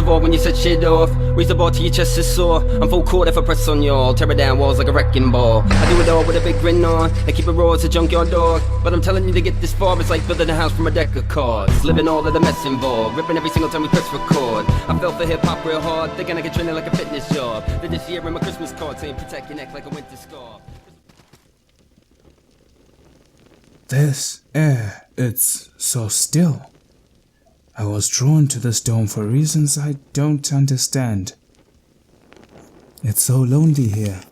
of all when you set shit off. Raise the bar till your chest is sore. I'm full court if I press on y'all. Tear it down walls like a wrecking ball. I do it all with a big grin on and keep it raw as a junkyard dog. But I'm telling you to get this far, it's like building a house from a deck of cards. Living all of the mess involved, ripping every single time we press record. I fell for hip hop real hard, thinking I could train it like a fitness job. Then this year in my Christmas card saying protect your neck like a winter scarf. This air, it's so still. I was drawn to this dome for reasons I don't understand. It's so lonely here.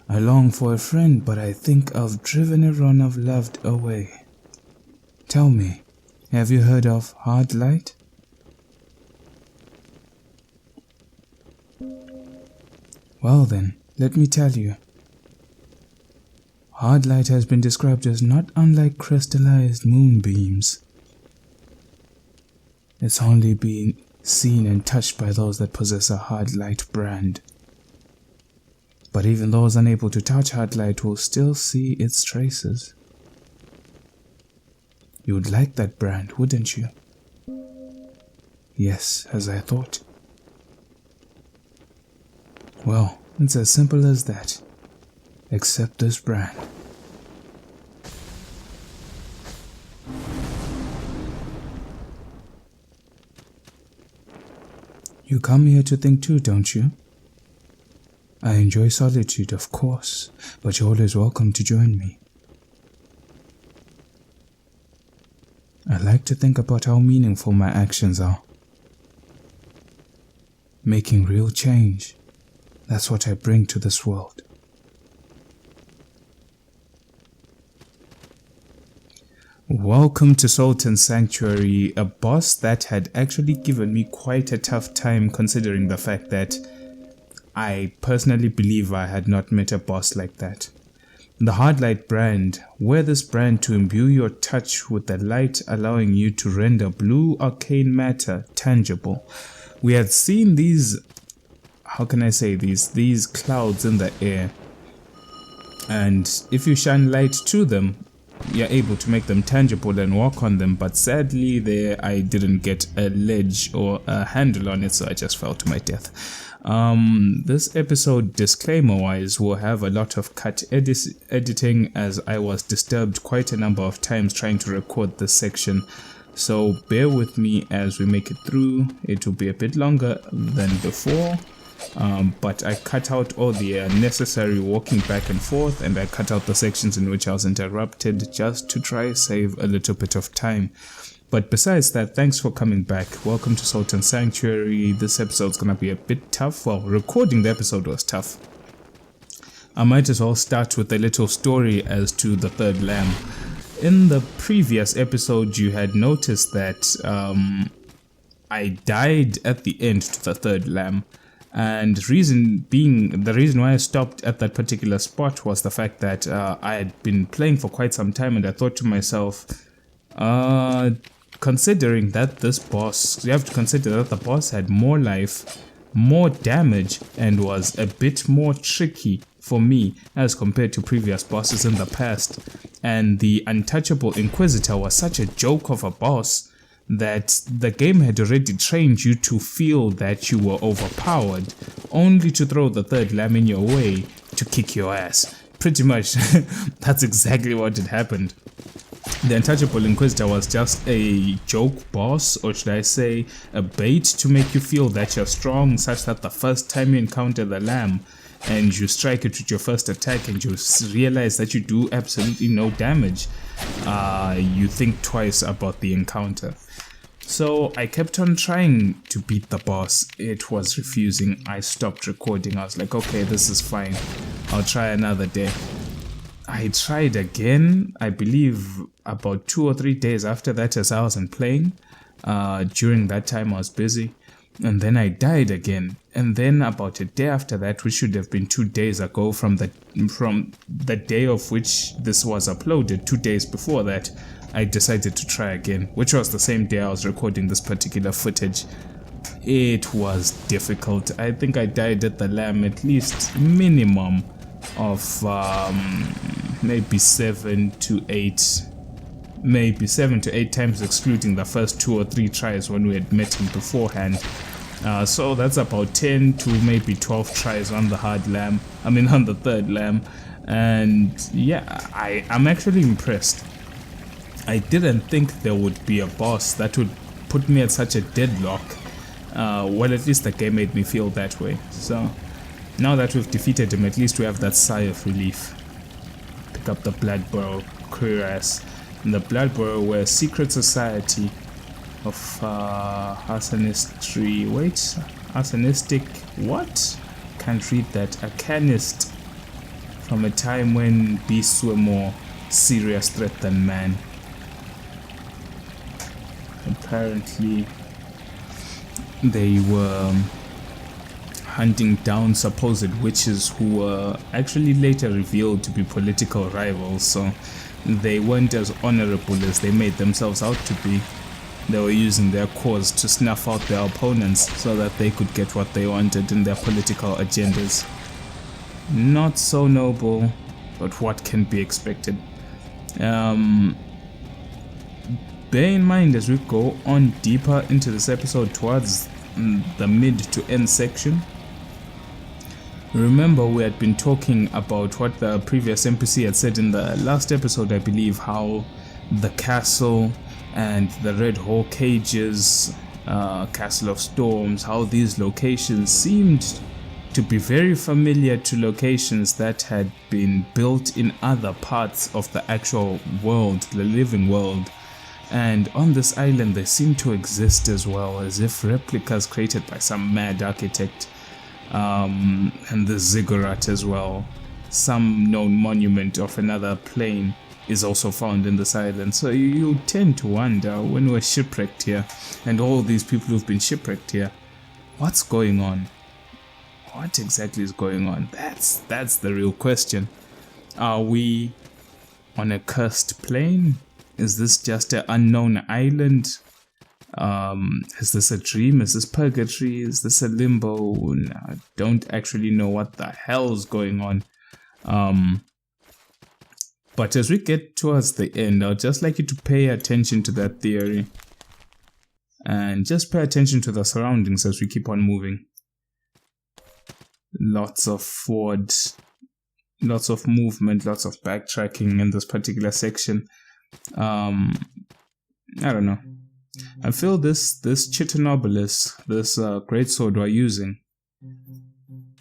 I long for a friend, but I think I've driven a run I've loved away. Tell me, have you heard of hard light? Well then, let me tell you. Hard light has been described as not unlike crystallized moonbeams. It's only been seen and touched by those that possess a hard light brand. But even those unable to touch hard light will still see its traces. You'd like that brand, wouldn't you? Yes, as I thought. Well, it's as simple as that. Accept this brand. You come here to think too, don't you? I enjoy solitude, of course, but you're always welcome to join me. I like to think about how meaningful my actions are. Making real change, that's what I bring to this world. Welcome to Sultan's Sanctuary, a boss that had actually given me quite a tough time considering the fact that I personally believe I had not met a boss like that. The Hardlight brand, wear this brand to imbue your touch with the light, allowing you to render blue arcane matter tangible. We had seen these, these clouds in the air, and if you shine light to them, you're able to make them tangible and walk on them, but sadly there I didn't get a ledge or a handle on it, so I just fell to my death. This episode, disclaimer wise, will have a lot of cut editing as I was disturbed quite a number of times trying to record this section, so bear with me as we make it through. It will be a bit longer than before. But I cut out all the necessary walking back and forth, and I cut out the sections in which I was interrupted just to try save a little bit of time. But besides that, thanks for coming back. Welcome to Sultan's Sanctuary. This episode's gonna be a bit tough. Well, recording the episode was tough. I might as well start with a little story as to the third lamb. In the previous episode, you had noticed that I died at the end to the third lamb. And the reason why I stopped at that particular spot was the fact that I had been playing for quite some time, and I thought to myself, considering that this boss, you have to consider that the boss had more life, more damage, and was a bit more tricky for me as compared to previous bosses in the past. And the Untouchable Inquisitor was such a joke of a boss that the game had already trained you to feel that you were overpowered, only to throw the third lamb in your way to kick your ass. Pretty much, that's exactly what had happened. The Untouchable Inquisitor was just a joke boss, or should I say, a bait to make you feel that you're strong, such that the first time you encounter the lamb and you strike it with your first attack and you realize that you do absolutely no damage, you think twice about the encounter. So I kept on trying to beat the boss. It was refusing. I stopped recording. I was like, okay, this is fine. I'll try another day. I tried again, I believe about 2 or 3 days after that, as I wasn't playing. During that time I was busy. And then I died again. And then about a day after that, which should have been 2 days ago from the day of which this was uploaded, 2 days before that, I decided to try again, which was the same day I was recording this particular footage. It was difficult. I think I died at the lamb at least minimum of maybe 7 to 8 times, excluding the first 2 or 3 tries when we had met him beforehand. So that's about 10 to maybe 12 tries on the on the third lamb. And yeah, I'm actually impressed. I didn't think there would be a boss that would put me at such a deadlock. Well, at least the game made me feel that way. So now that we've defeated him, at least we have that sigh of relief. Pick up the Bloodburrow cuirass. And the Bloodburrow were a secret society of arsonistry. Wait, arsonistic what? Can't read that. Arcanist. From a time when beasts were more serious threat than man. Apparently they were hunting down supposed witches who were actually later revealed to be political rivals, so they weren't as honorable as they made themselves out to be. They were using their cause to snuff out their opponents so that they could get what they wanted in their political agendas. Not so noble, but what can be expected. Bear in mind as we go on deeper into this episode towards the mid to end section. Remember, we had been talking about what the previous NPC had said in the last episode, I believe, how the castle and the Red Hole cages, Castle of Storms, how these locations seemed to be very familiar to locations that had been built in other parts of the actual world, the living world. And on this island they seem to exist as well, as if replicas created by some mad architect. And the ziggurat as well. Some known monument of another plane is also found in this island. So you tend to wonder, when we're shipwrecked here, and all these people who've been shipwrecked here, what's going on? What exactly is going on? That's the real question. Are we on a cursed plane? Is this just an unknown island? Is this a dream? Is this purgatory? Is this a limbo? I don't actually know what the hell's going on. But as we get towards the end, I'd just like you to pay attention to that theory. And just pay attention to the surroundings as we keep on moving. Lots of forward, lots of movement, lots of backtracking in this particular section. I don't know. I feel this Chitanobolus, this greatsword we're using,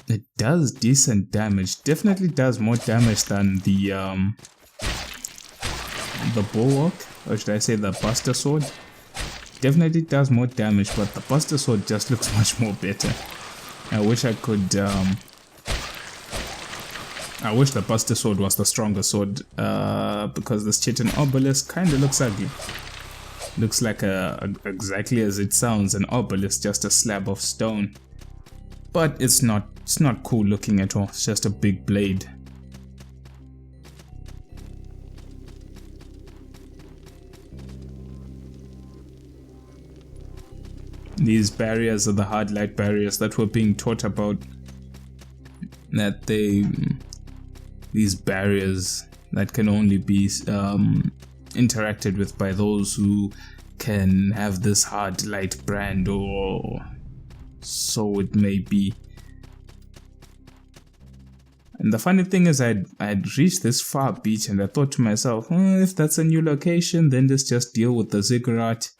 it does decent damage. Definitely does more damage than the bulwark, or should I say the buster sword. Definitely does more damage, but the buster sword just looks much more better. I wish I could. I wish the buster sword was the stronger sword, because this chitin obelisk kind of looks ugly. Looks like exactly as it sounds, an obelisk, just a slab of stone. But it's not cool looking at all. It's just a big blade. These barriers are the hard light barriers that we're being taught about. These barriers that can only be interacted with by those who can have this hard light brand, or so it may be. And the funny thing is, I'd reached this far beach and I thought to myself, if that's a new location, then let's just deal with the ziggurat.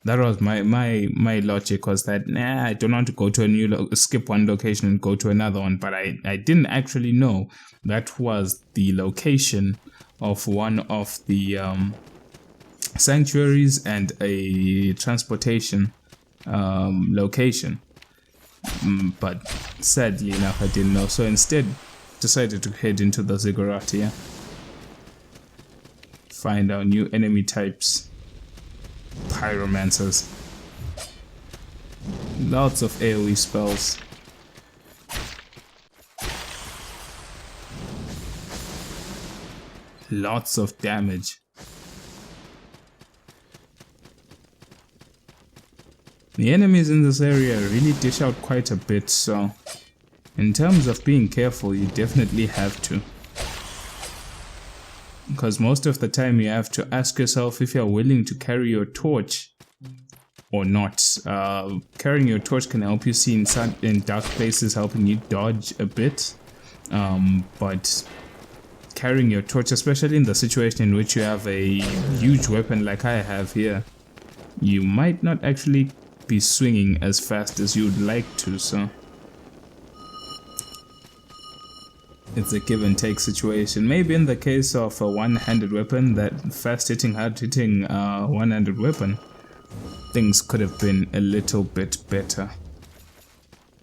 That was my logic, was that I don't want to go to skip one location and go to another one. But I didn't actually know that was the location of one of the sanctuaries and a transportation location. But sadly enough, I didn't know. So instead, decided to head into the ziggurat here. Find out new enemy types. Pyromancers. Lots of AoE spells. Lots of damage. The enemies in this area really dish out quite a bit, so in terms of being careful, you definitely have to. Because most of the time you have to ask yourself if you're willing to carry your torch or not. Carrying your torch can help you see in dark places, helping you dodge a bit. But carrying your torch, especially in the situation in which you have a huge weapon like I have here, you might not actually be swinging as fast as you'd like to, so it's a give and take situation. Maybe in the case of a one-handed weapon, that fast-hitting, hard-hitting one-handed weapon, things could have been a little bit better.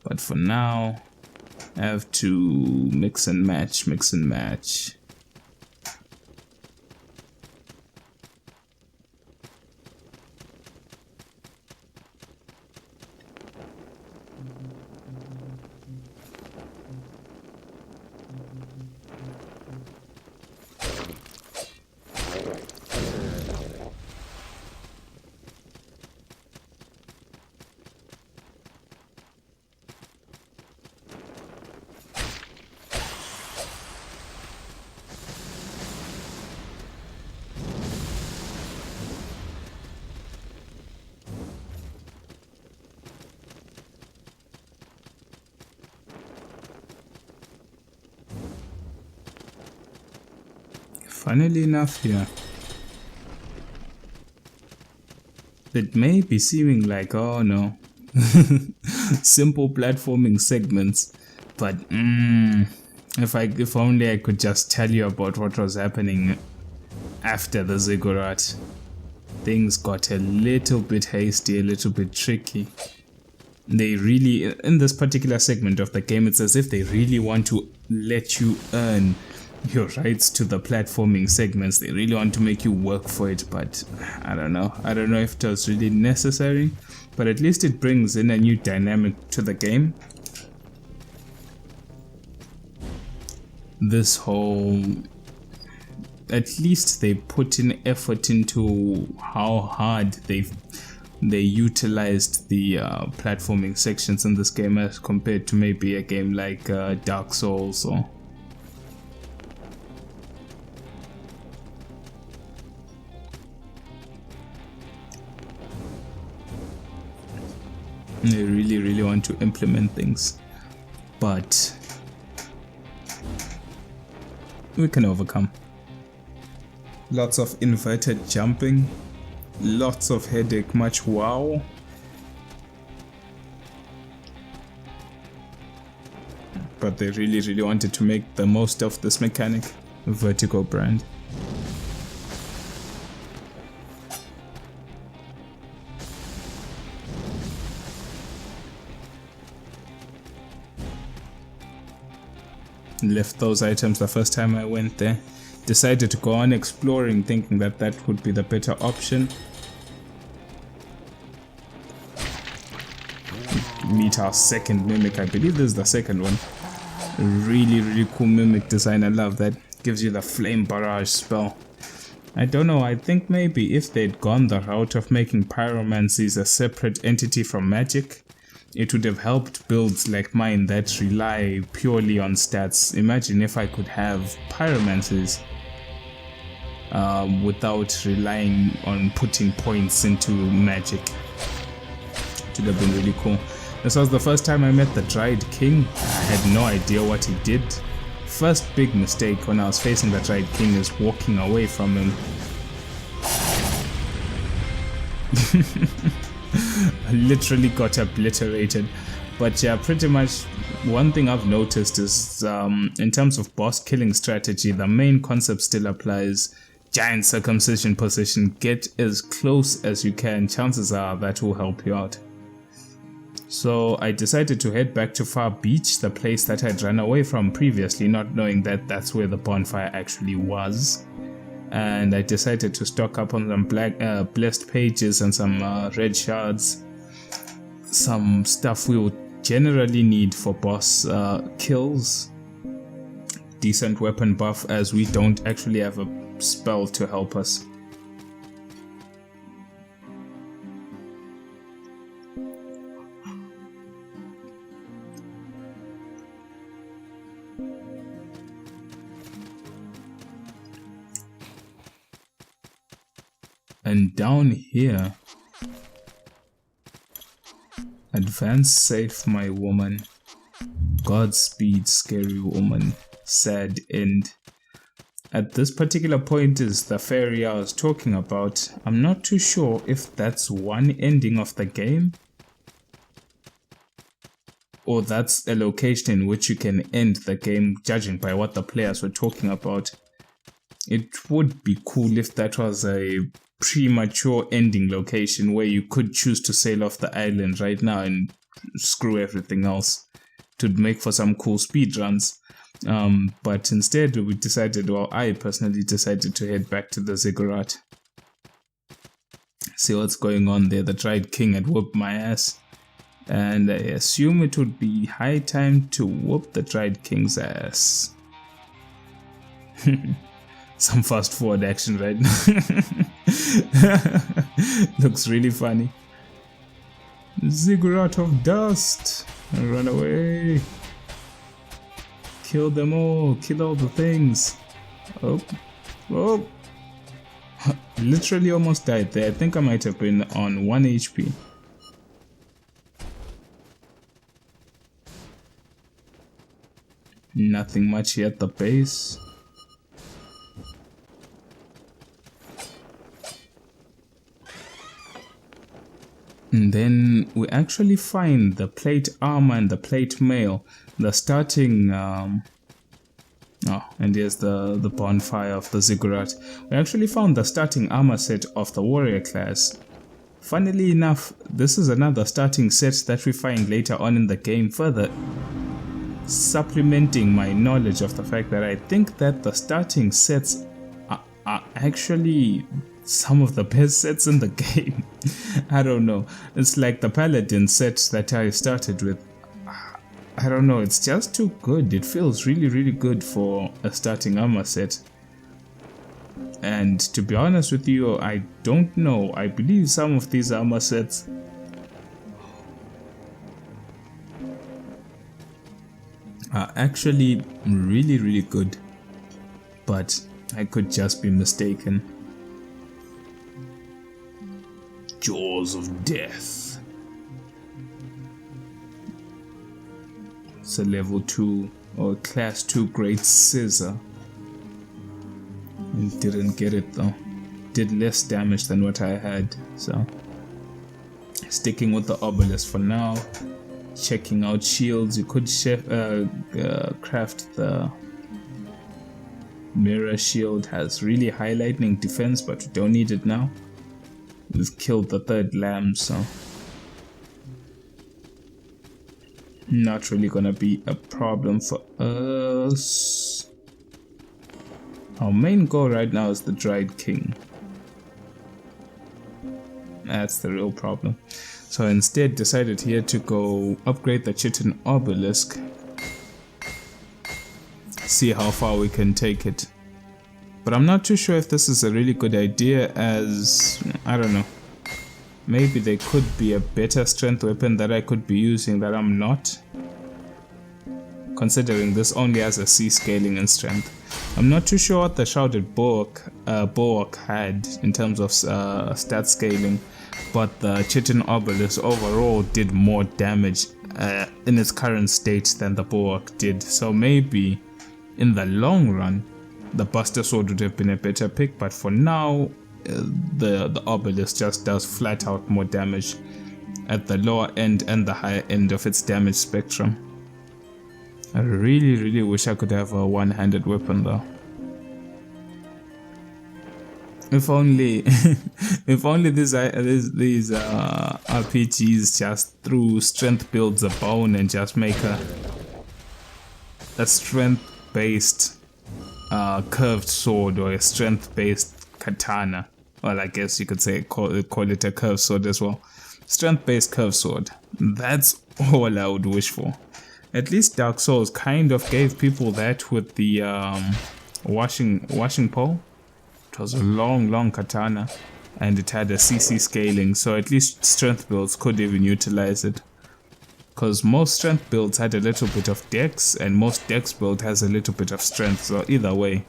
But for now, I have to mix and match. Funnily enough here, it may be seeming like, oh no, simple platforming segments, but if only I could just tell you about what was happening after the ziggurat. Things got a little bit hasty, a little bit tricky. They really, in this particular segment of the game, it's as if they really want to let you earn your rights to the platforming segments. They really want to make you work for it, but I don't know if it was really necessary, but at least it brings in a new dynamic to the game. This whole, at least they put in effort into how hard they utilized the platforming sections in this game as compared to maybe a game like Dark Souls or they really want to implement things, but we can overcome. Lots of inverted jumping, lots of headache, much wow. But they really wanted to make the most of this mechanic. Vertigo brand. Left those items the first time I went there. Decided to go on exploring, thinking that that would be the better option. Meet our second mimic. I believe this is the second one. Really cool mimic design. I love that. Gives you the flame barrage spell. I don't know, I think maybe if they'd gone the route of making pyromancies a separate entity from magic, it would have helped builds like mine that rely purely on stats. Imagine if I could have pyromancies without relying on putting points into magic. It would have been really cool. This was the first time I met the Dried King. I had no idea what he did. First big mistake when I was facing the Dried King is walking away from him. I literally got obliterated. But yeah, pretty much one thing I've noticed is in terms of boss killing strategy, the main concept still applies. Giant circumcision position, get as close as you can, chances are that will help you out. So I decided to head back to Far Beach, the place that I'd run away from previously, not knowing that that's where the bonfire actually was. And I decided to stock up on some blessed pages and some red shards, some stuff we would generally need for boss kills. Decent weapon buff, as we don't actually have a spell to help us. And down here, Advance safe, my woman. Godspeed, scary woman. Sad end. At this particular point is the fairy I was talking about. I'm not too sure if that's one ending of the game, or that's a location in which you can end the game, judging by what the players were talking about. It would be cool if that was a premature ending location where you could choose to sail off the island right now and screw everything else to make for some cool speed runs. But instead we decided, well, I personally decided to head back to the ziggurat. See what's going on there. The Dried King had whooped my ass, and I assume it would be high time to whoop the Dried King's ass. Some fast forward action right now. Looks really funny. Ziggurat of dust. Run away. Kill them all. Kill all the things. Oh. Oh. Literally almost died there. I think I might have been on 1 HP. Nothing much here at the base. And then we actually find the plate armor and the plate mail. The starting and here's the bonfire of the ziggurat. We actually found the starting armor set of the warrior class. Funnily enough, this is another starting set that we find later on in the game, further supplementing my knowledge of the fact that I think that the starting sets are actually some of the best sets in the game. I don't know. It's like the paladin sets that I started with. I don't know, it's just too good. It feels really, really good for a starting armor set. And to be honest with you, I don't know. I believe some of these armor sets are actually really, really good. But I could just be mistaken. Jaws of Death. It's a level 2 or class 2 great scissor. Didn't get it though. Did less damage than what I had, so sticking with the obelisk for now. Checking out shields. You could craft the mirror shield. Has really high lightning defense, but we don't need it now. We've killed the third lamb, so not really gonna be a problem for us. Our main goal right now is the Dried King. That's the real problem. So instead decided here to go upgrade the chitin obelisk. See how far we can take it. But I'm not too sure if this is a really good idea, as I don't know. Maybe there could be a better strength weapon that I could be using that I'm not. Considering this only has a C scaling in strength. I'm not too sure what the Shrouded Bulwark had in terms of stat scaling. But the Chitin Obelisk overall did more damage in its current state than the Bulwark did. So maybe in the long run, the Buster Sword would have been a better pick. But for now, the Obelisk just does flat out more damage at the lower end and the higher end of its damage spectrum. I really, really wish I could have a one-handed weapon though. If only, if only these RPGs just threw strength builds a bone and just make a strength-based curved sword, or a strength-based katana. Well, I guess you could say call it a curved sword as well. Strength-based curved sword. That's all I would wish for. At least Dark Souls kind of gave people that with the washing pole. It was a long katana, and it had a CC scaling, so at least strength builds could even utilize it. Because most strength builds had a little bit of dex, and most dex build has a little bit of strength, so either way,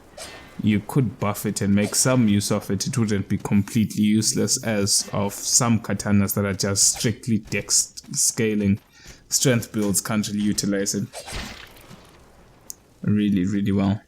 you could buff it and make some use of it. It wouldn't be completely useless as of some katanas that are just strictly dex scaling. Strength builds can't really utilize it really well.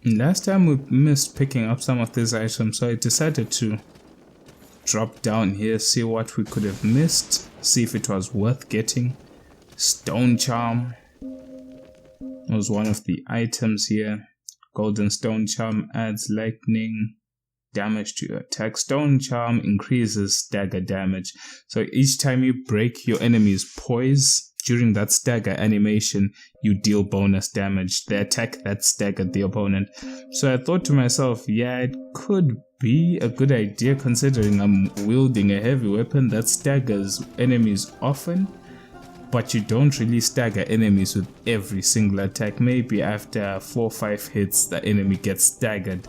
Last time we missed picking up some of these items, so I decided to drop down here, see what we could have missed, see if it was worth getting. Stone Charm was one of the items here. Golden Stone Charm adds lightning damage to your attack. Stone Charm increases stagger damage. So each time you break your enemy's poise, during that stagger animation, you deal bonus damage. The attack that staggered the opponent. So I thought to myself, yeah, it could be a good idea considering I'm wielding a heavy weapon that staggers enemies often, but you don't really stagger enemies with every single attack. Maybe after 4 or 5 hits, the enemy gets staggered.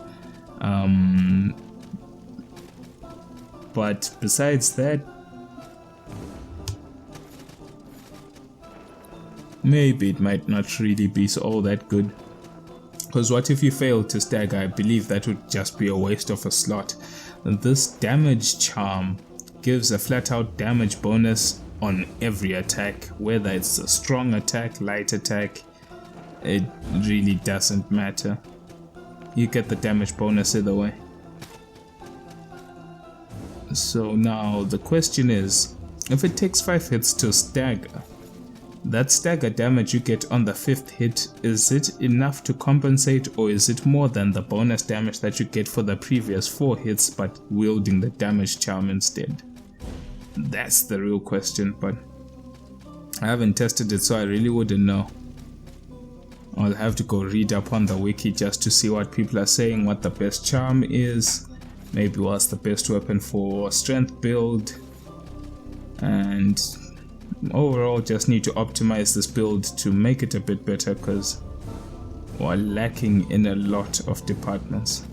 But besides that, maybe it might not really be all that good. Because what if you fail to stagger? I believe that would just be a waste of a slot. And this damage charm gives a flat out damage bonus on every attack, whether it's a strong attack, light attack, it really doesn't matter. You get the damage bonus either way. So now the question is, if it takes 5 hits to stagger, that stagger damage you get on the 5th hit, is it enough to compensate, or is it more than the bonus damage that you get for the previous 4 hits but wielding the damage charm instead? That's the real question, but I haven't tested it, so I really wouldn't know. I'll have to go read up on the wiki just to see what people are saying, what the best charm is, maybe what's the best weapon for strength build, and overall just need to optimize this build to make it a bit better because we're lacking in a lot of departments.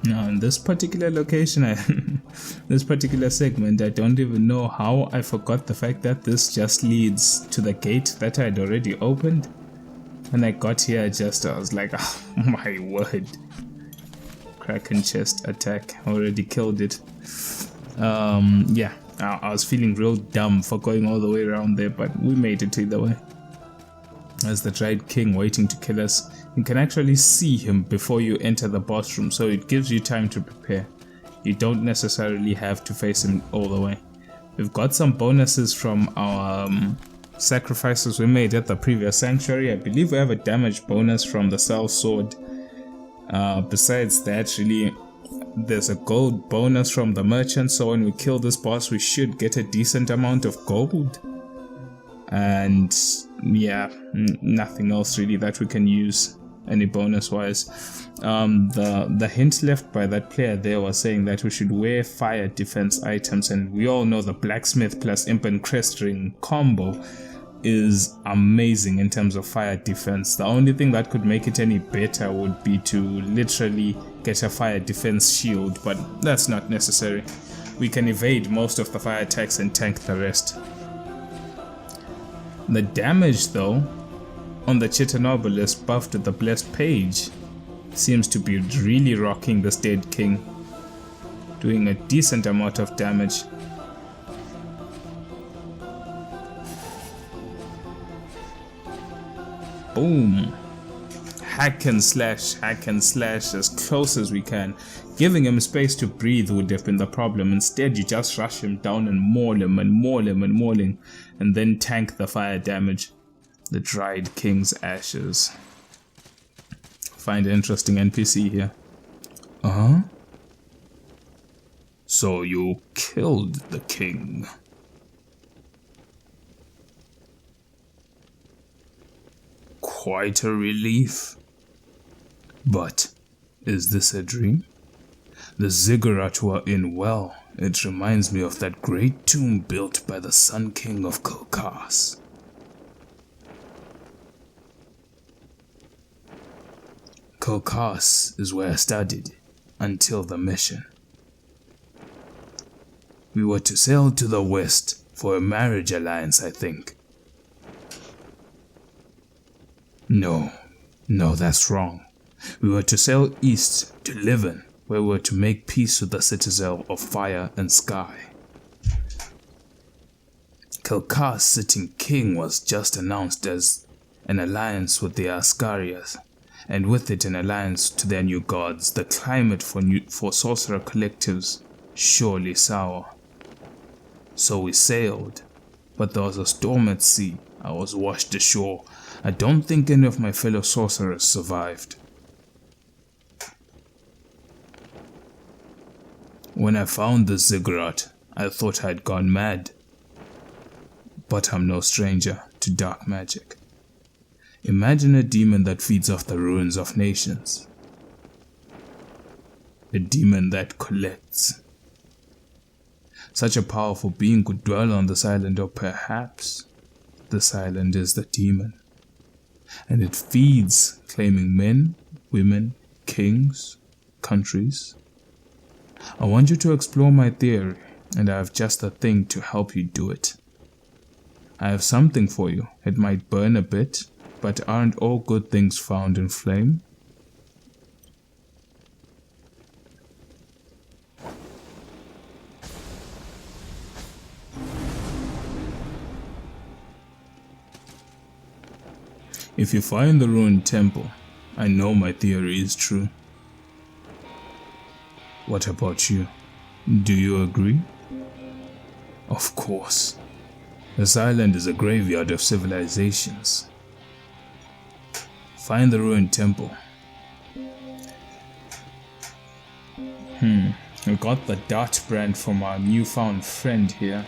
Now in this particular location, this particular segment, I don't even know how I forgot the fact that this just leads to the gate that I had already opened. When I got here, I was like, oh my word. Kraken chest attack, already killed it. Yeah, I was feeling real dumb for going all the way around there, but we made it either way. As the Dried King waiting to kill us. You can actually see him before you enter the boss room, so it gives you time to prepare. You don't necessarily have to face him all the way. We've got some bonuses from our sacrifices we made at the previous sanctuary. I believe we have a damage bonus from the Cell Sword. Besides that, really, there's a gold bonus from the merchant, so when we kill this boss we should get a decent amount of gold. And yeah, nothing else really that we can use any bonus wise. The hint left by that player there was saying that we should wear fire defense items, and we all know the blacksmith plus imp and crest ring combo is amazing in terms of fire defense. The only thing that could make it any better would be to literally get a fire defense shield, but that's not necessary. We can evade most of the fire attacks and tank the rest. The damage though on the Chitanobolist buff to the Blessed Page seems to be really rocking this Dead King, doing a decent amount of damage. Boom. Hack and slash as close as we can. Giving him space to breathe would have been the problem. Instead, you just rush him down and maul him, and then tank the fire damage. The dried king's ashes. Find an interesting NPC here. So you killed the king. Quite a relief. But is this a dream? The ziggurat were in well. It reminds me of that great tomb built by the Sun King of Kulkas. Kulkas is where I studied until the mission. We were to sail to the west for a marriage alliance, I think. No, that's wrong. We were to sail east to Livin, where we were to make peace with the citadel of fire and sky. Kulkas' sitting king was just announced as an alliance with the Ascarias, and with it an alliance to their new gods. The climate for sorcerer collectives surely sour. So we sailed, but there was a storm at sea. I was washed ashore. I don't think any of my fellow sorcerers survived. When I found the ziggurat, I thought I'd gone mad. But I'm no stranger to dark magic. Imagine a demon that feeds off the ruins of nations. A demon that collects. Such a powerful being could dwell on this island, or perhaps this island is the demon. And it feeds, claiming men, women, kings, countries. I want you to explore my theory, and I have just the thing to help you do it. I have something for you. It might burn a bit, but aren't all good things found in flame? If you find the ruined temple, I know my theory is true. What about you? Do you agree? Of course. This island is a graveyard of civilizations. Find the ruined temple. We got the dart brand from our newfound friend here.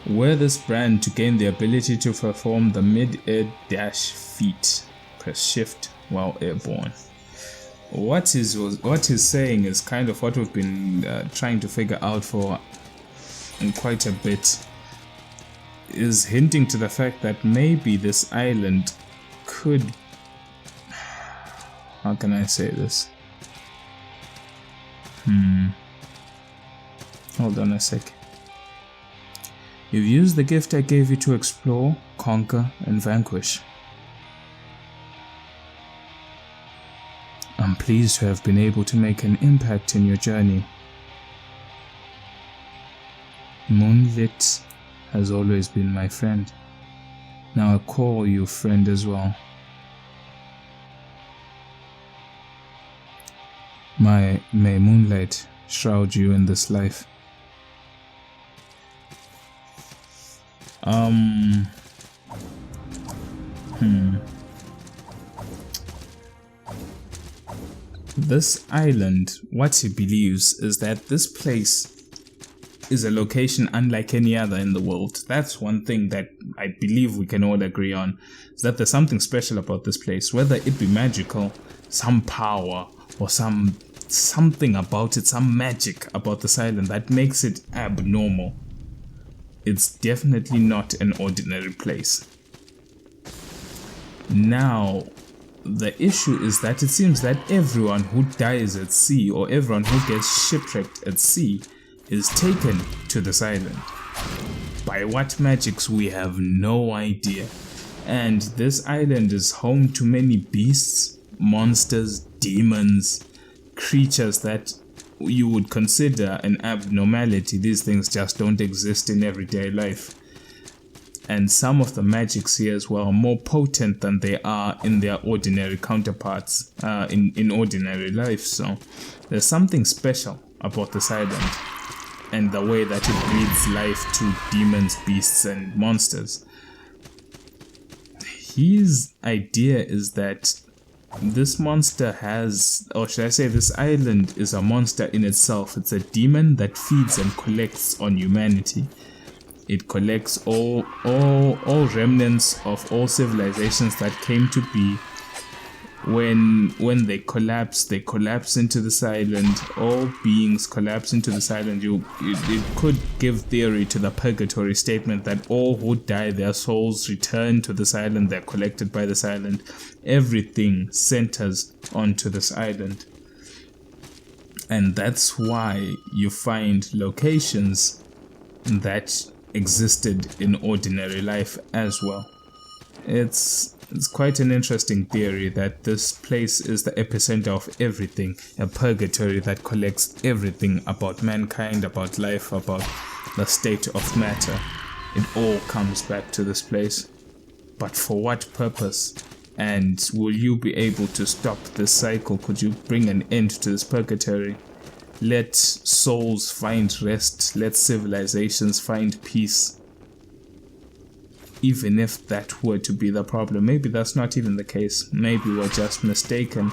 Wear this brand to gain the ability to perform the mid-air dash feat. Press shift while airborne. What he's saying is kind of what we've been trying to figure out for quite a bit. Is hinting to the fact that maybe this island could... How can I say this? Hold on a sec. You've used the gift I gave you to explore, conquer, and vanquish. I'm pleased to have been able to make an impact in your journey. Moonlit has always been my friend. Now I call you friend as well. May moonlight shroud you in this life. This island, what he believes is that this place is a location unlike any other in the world. That's one thing that I believe we can all agree on, is that there's something special about this place, whether it be magical, some power, or something about it, some magic about this island that makes it abnormal. It's definitely not an ordinary place. Now, the issue is that it seems that everyone who dies at sea or everyone who gets shipwrecked at sea is taken to this island. By what magics we have no idea. And this island is home to many beasts, monsters, demons, creatures that you would consider an abnormality. These things just don't exist in everyday life. and some of the magics here as well are more potent than they are in their ordinary counterparts in ordinary life. So there's something special about this island and the way that it breathes life to demons, beasts, and monsters. His idea is that this monster has, or should I say this island is a monster in itself. It's a demon that feeds and collects on humanity. It collects all remnants of all civilizations that came to be. When they collapse into this island. All beings collapse into this island. It could give theory to the purgatory statement that all who die, their souls return to this island. They're collected by this island. Everything centers onto this island, and that's why you find locations that existed in ordinary life as well. It's quite an interesting theory that this place is the epicenter of everything, a purgatory that collects everything about mankind, about life, about the state of matter. It all comes back to this place. But for what purpose? And will you be able to stop this cycle? Could you bring an end to this purgatory? Let souls find rest, let civilizations find peace. Even if that were to be the problem, maybe that's not even the case. Maybe we're just mistaken.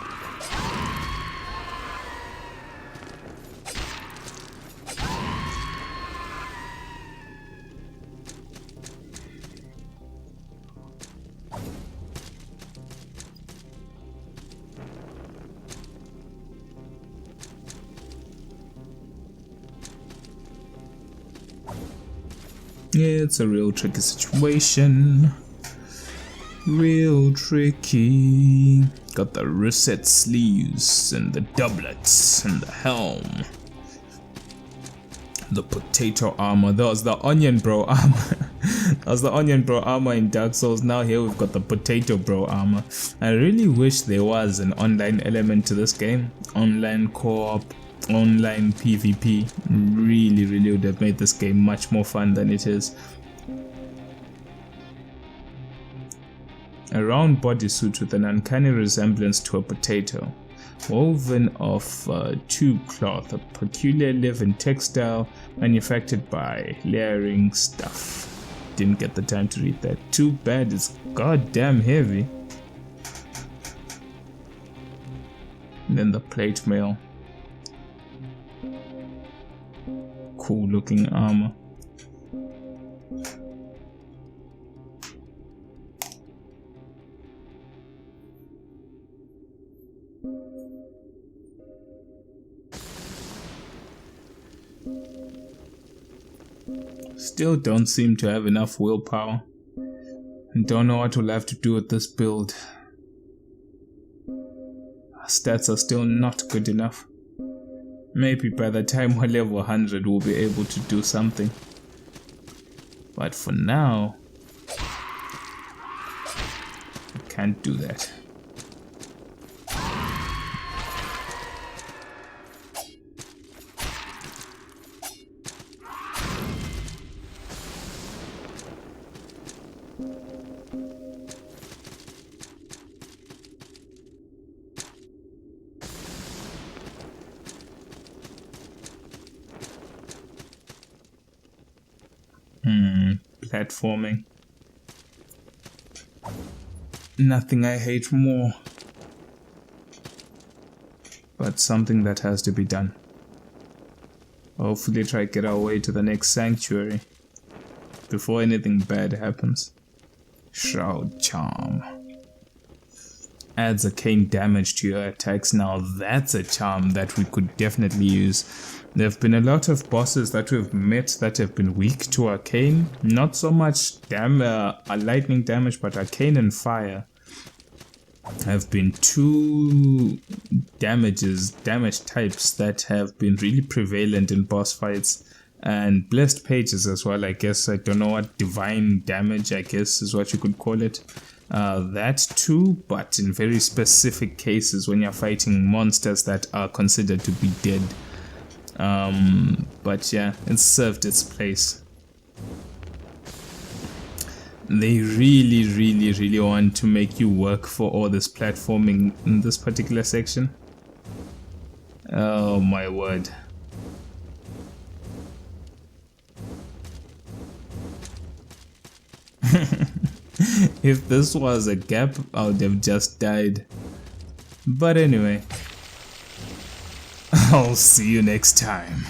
Yeah, it's a real tricky situation. Real tricky. Got the russet sleeves and the doublets and the helm. The potato armor. That was the onion bro armor. That was the onion bro armor in Dark Souls. Now here we've got the potato bro armor. I really wish there was an online element to this game. Online co-op. Online PvP really would have made this game much more fun than it is. A round bodysuit with an uncanny resemblance to a potato, woven of tube cloth, a peculiar living textile manufactured by layering stuff. Didn't get the time to read that. Too bad, it's goddamn heavy. And then the plate mail. Cool looking armor. Still don't seem to have enough willpower. And don't know what we'll have to do with this build. Our stats are still not good enough. Maybe by the time we're level 100 we'll be able to do something. But for now, I can't do that. Platforming. Nothing I hate more. But something that has to be done. Hopefully try to get our way to the next sanctuary before anything bad happens. Shroud Charm. Adds arcane damage to your attacks. Now that's a charm that we could definitely use. There have been a lot of bosses that we've met that have been weak to arcane. Not so much lightning damage, but arcane and fire have been two damage types that have been really prevalent in boss fights. And blessed pages as well, I guess. I don't know what divine damage, I guess, is what you could call it. That too, but in very specific cases when you're fighting monsters that are considered to be dead. But yeah, it served its place. They really want to make you work for all this platforming in this particular section. Oh my word. If this was a gap, I would have just died. But anyway, I'll see you next time.